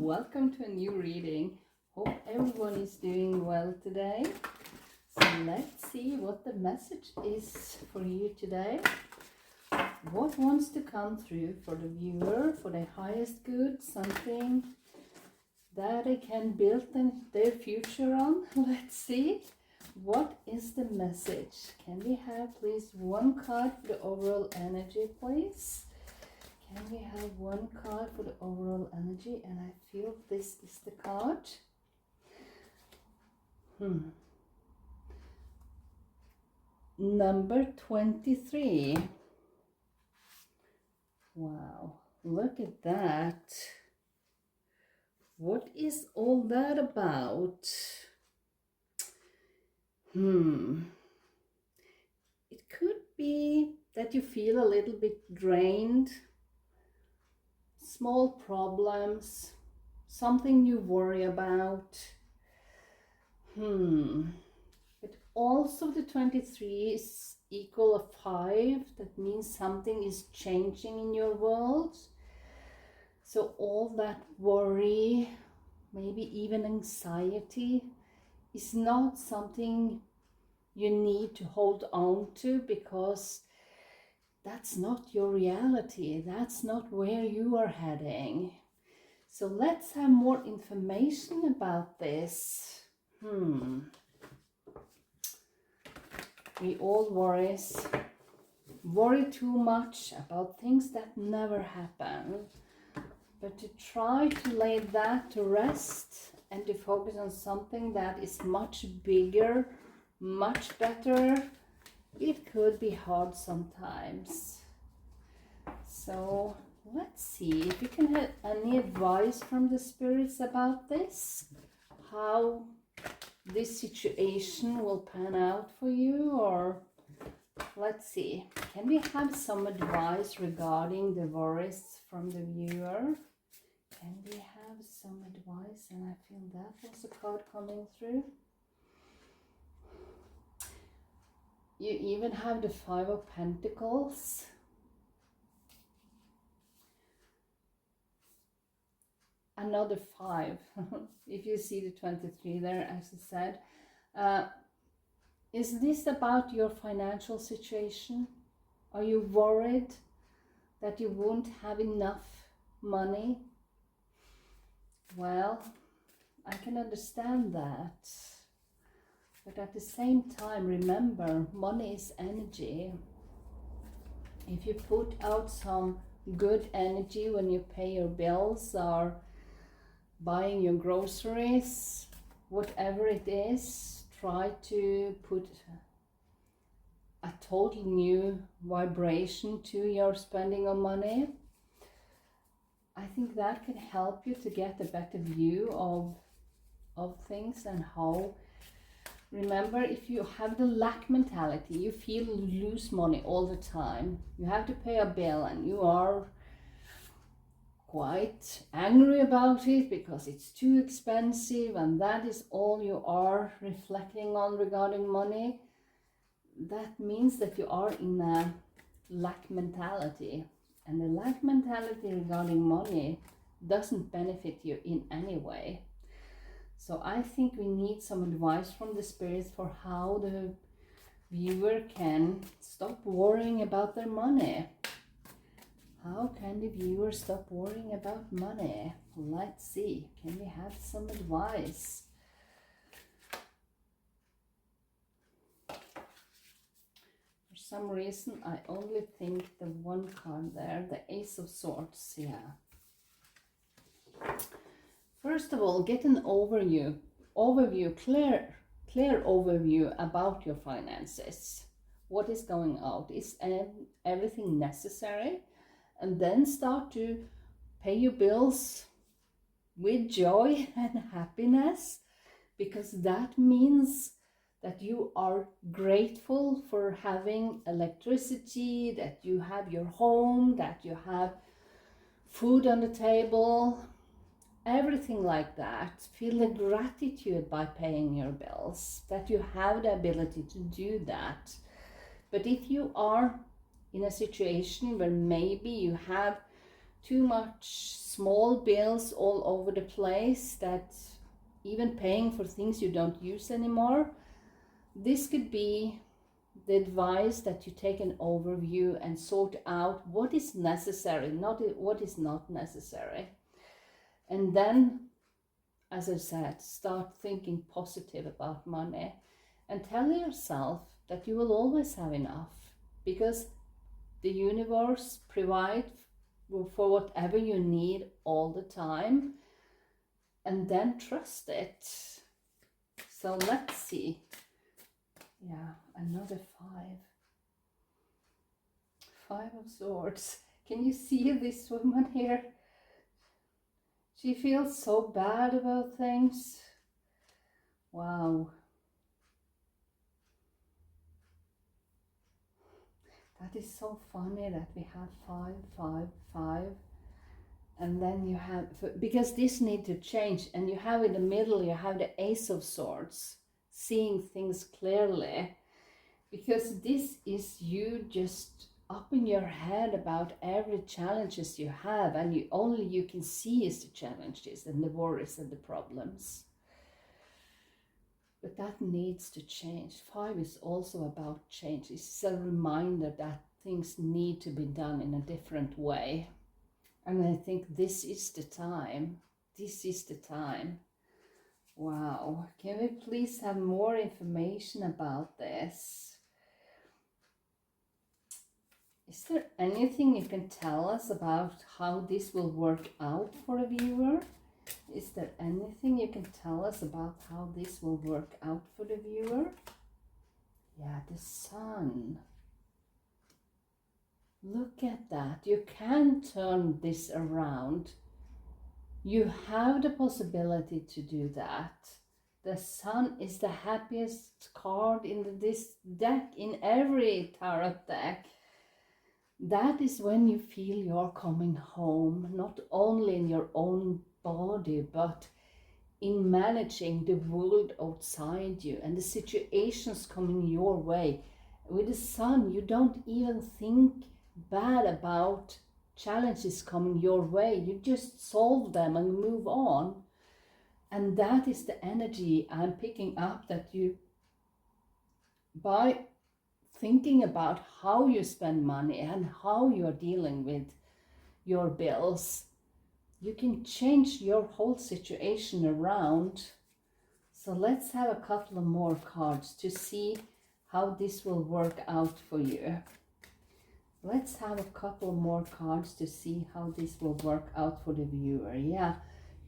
welcome to a new reading. Hope everyone is doing well today. So let's see what the message is for you today. What wants to come through for the viewer, for their highest good, something that they can build their future on. Let's see. What is the message? Can we have please one card for the overall energy, please? Can we have one card for the overall energy? And I feel this is the card. Number 23. Wow, look at that. What is all that about? It could be that you feel a little bit drained. Small problems, something you worry about. But also the 23 is equal of 5. That means something is changing in your world. So all that worry, maybe even anxiety, is not something you need to hold on to, because that's not your reality. That's not where you are heading. So let's have more information about this. We all worry too much about things that never happen. But to try to lay that to rest and to focus on something that is much bigger, much better, it could be hard sometimes. So let's see if you can have any advice from the spirits about this, how this situation will pan out for you. Or let's see, can we have some advice regarding the worries from the viewer? Can we have some advice? And I feel that was a card coming through. You even have the 5 of Pentacles. Another 5. If you see the 23 there, as I said. Is this about your financial situation? Are you worried that you won't have enough money? Well, I can understand that. But at the same time, remember, money is energy. If you put out some good energy when you pay your bills or buying your groceries, whatever it is, try to put a total new vibration to your spending of money. I think that can help you to get a better view of things and how. Remember, if you have the lack mentality, you feel you lose money all the time. You have to pay a bill and you are quite angry about it because it's too expensive, and that is all you are reflecting on regarding money. That means that you are in a lack mentality, and the lack mentality regarding money doesn't benefit you in any way. So I think we need some advice from the spirits for how the viewer can stop worrying about their money. How can the viewer stop worrying about money? Let's see. Can we have some advice? For some reason, I only think the one card there, the Ace of Swords, yeah. First of all, get an overview, clear overview about your finances. What is going out? Is everything necessary? And then start to pay your bills with joy and happiness, because that means that you are grateful for having electricity, that you have your home, that you have food on the table. Everything like that. Feel the gratitude by paying your bills, that you have the ability to do that. But if you are in a situation where maybe you have too much small bills all over the place, that even paying for things you don't use anymore. This could be the advice that you take an overview and sort out what is necessary, not what is not necessary. And then, as I said, start thinking positive about money and tell yourself that you will always have enough, because the universe provides for whatever you need all the time, and then trust it. So let's see. Yeah, another 5 of Swords. Can you see this woman here? She feels so bad about things. Wow. That is so funny that we have 5, 5, 5. And then you have, because this need to change, and you have in the middle, you have the Ace of Swords, seeing things clearly. Because this is you just up in your head about every challenges you have, and you can see is the challenges and the worries and the problems. But that needs to change. 5 is also about change. It's a reminder that things need to be done in a different way. And I think this is the time. This is the time. Wow. Can we please have more information about this? Is there anything you can tell us about how this will work out for a viewer? Is there anything you can tell us about how this will work out for the viewer? Yeah, the Sun. Look at that. You can turn this around. You have the possibility to do that. The Sun is the happiest card in this deck, in every tarot deck. That is when you feel you're coming home, not only in your own body, but in managing the world outside you and the situations coming your way. With the Sun, you don't even think bad about challenges coming your way. You just solve them and move on. And that is the energy I'm picking up, that you, by thinking about how you spend money and how you're dealing with your bills, you can change your whole situation around. So let's have a couple of more cards to see how this will work out for you. Let's have a couple more cards to see how this will work out for the viewer. Yeah,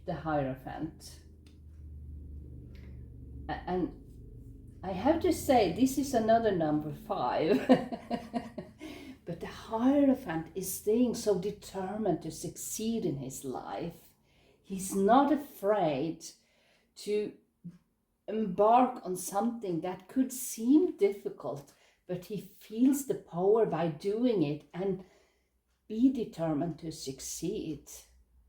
the Hierophant. And I have to say, this is another number 5. But the Hierophant is staying so determined to succeed in his life. He's not afraid to embark on something that could seem difficult, but he feels the power by doing it and be determined to succeed.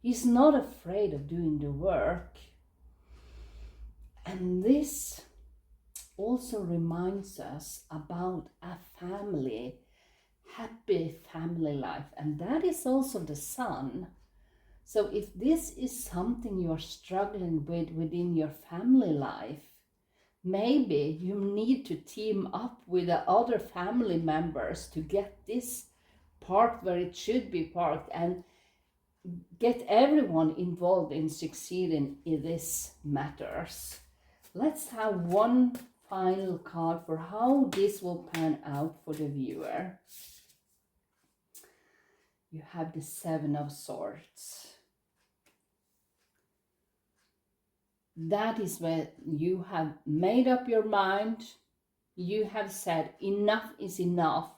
He's not afraid of doing the work. And this also reminds us about a family, happy family life, and that is also the Sun. So if this is something you're struggling with within your family life, maybe you need to team up with the other family members to get this parked where it should be parked, and get everyone involved in succeeding in these matters. Let's have one final card for how this will pan out for the viewer. You have the 7 of Swords. That is where you have made up your mind. You have said enough is enough.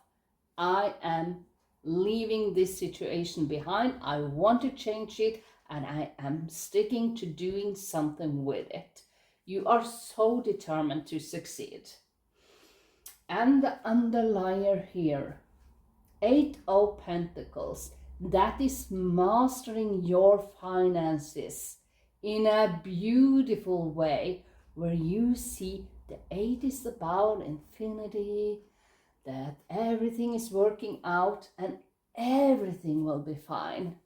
I am leaving this situation behind. I want to change it, and I am sticking to doing something with it. You are so determined to succeed. And the underlier here, 8 of Pentacles, that is mastering your finances in a beautiful way, where you see the 8 is about infinity, that everything is working out and everything will be fine.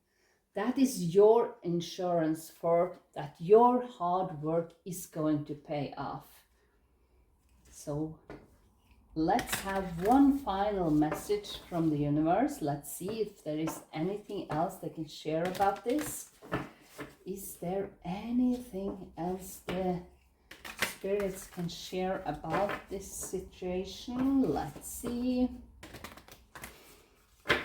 That is your insurance for that your hard work is going to pay off. So let's have one final message from the universe. Let's see if there is anything else they can share about this. Is there anything else the spirits can share about this situation? Let's see. But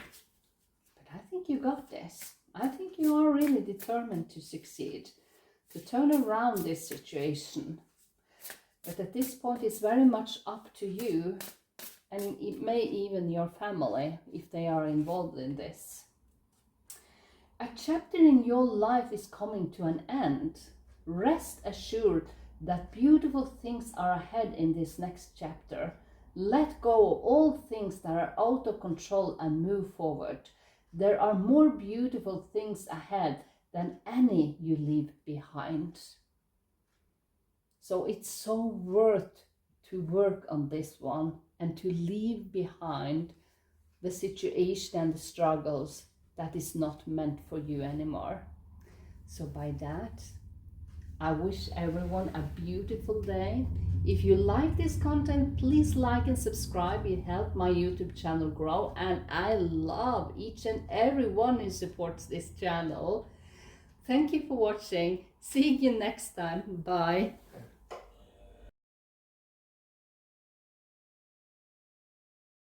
I think you got this. I think you are really determined to succeed, to turn around this situation. But at this point, it's very much up to you, and it may even your family, if they are involved in this. A chapter in your life is coming to an end. Rest assured that beautiful things are ahead in this next chapter. Let go of all things that are out of control and move forward. There are more beautiful things ahead than any you leave behind. So it's so worth to work on this one and to leave behind the situation and the struggles that is not meant for you anymore. So by that, I wish everyone a beautiful day. If you like this content, please like and subscribe. It helps my YouTube channel grow, and I love each and every one who supports this channel. Thank you for watching. See you next time. Bye.